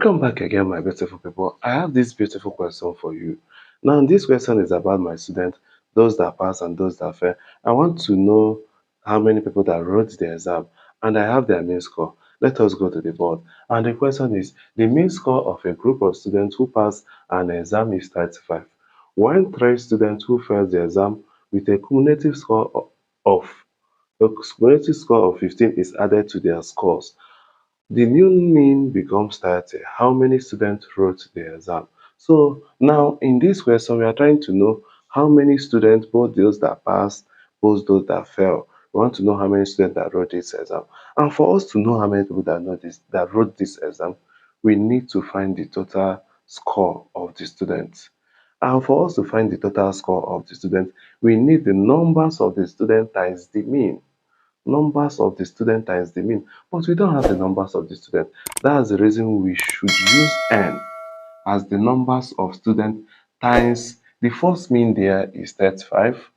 Welcome back again, my beautiful people. I have this beautiful question for you. Now, this question is about my students, those that pass and those that fail. I want to know how many people that wrote the exam, and I have their mean score. Let us go to the board. And the question is, the mean score of a group of students who pass an exam is 35. When three students who failed the exam with a cumulative score of 15 is added to their scores, the new mean becomes 30. How many students wrote the exam? So now in this question, we are trying to know how many students, both those that passed, both those that failed. We want to know how many students that wrote this exam. And for us to know how many people that wrote this exam, we need to find the total score of the students. And for us to find the total score of the students, we need the numbers of the students times the mean. Numbers of the student times the mean, but we don't have the numbers of the student. That's the reason we should use n as the numbers of students times the first mean. There is 35,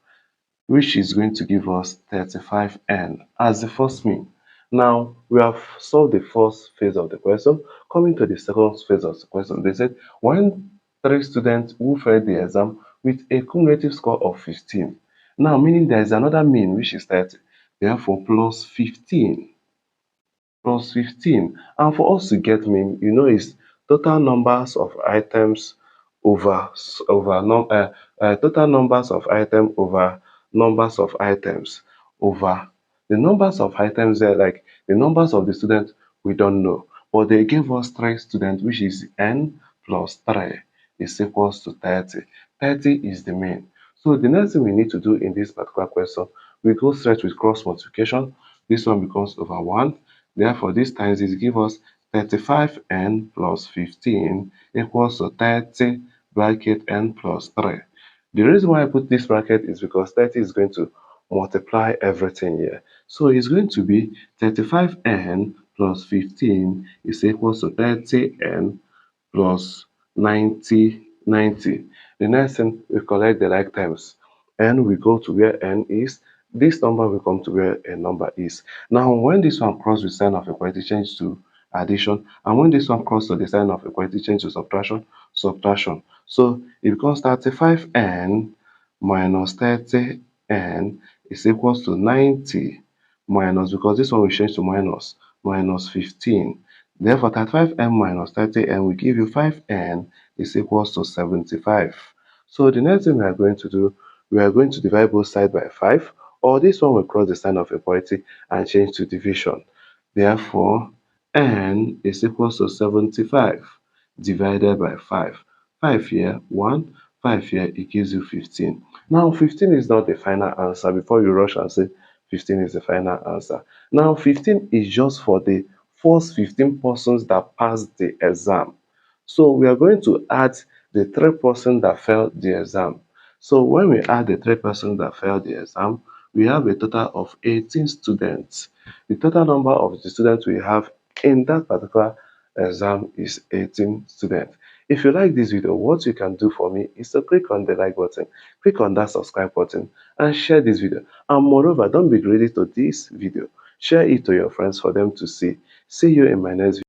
which is going to give us 35n as the first mean. Now we have solved the first phase of the question. Coming to the second phase of the question, they said when three students who failed the exam with a cumulative score of 15, now meaning there is another mean which is 30, therefore plus 15. And for us to get mean, is total numbers of items total numbers of items over numbers of items over the numbers of items there, like the numbers of the students we don't know, but they gave us three students, which is n plus 3 is equals to 30. 30 is the mean. So the next thing we need to do in this particular question, we go straight with cross multiplication. This one becomes over 1. Therefore, this times this give us 35n plus 15 equals to 30 bracket n plus 3. The reason why I put this bracket is because 30 is going to multiply everything here. So it's going to be 35n plus 15 is equals to 30n plus 90. The next thing, we collect the like terms. N will go to where n is. This number will come to where a number is. Now, when this one cross with sign of equality, change to addition. And when this one cross to the sign of equality, change to subtraction. So it becomes 35n minus 30n is equals to 90 minus, because this one will change to minus 15. Therefore, 35n minus 30n will give you 5n is equals to 75. So the next thing we are going to do, we are going to divide both sides by 5, or this one will cross the sign of equality and change to division. Therefore, n is equals to 75 divided by 5. 5 here, 1, 5 here, it gives you 15. Now, 15 is not the final answer. Before you rush and say 15 is the final answer. Now, 15 is just for the first 15 persons that passed the exam. So we are going to add the 3 persons that failed the exam. So when we add the 3 persons that failed the exam, we have a total of 18 students. The total number of the students we have in that particular exam is 18 students. If you like this video, what you can do for me is to click on the like button, click on that subscribe button, and share this video. And moreover, don't be greedy to this video. Share it to your friends for them to see. See you in my next video.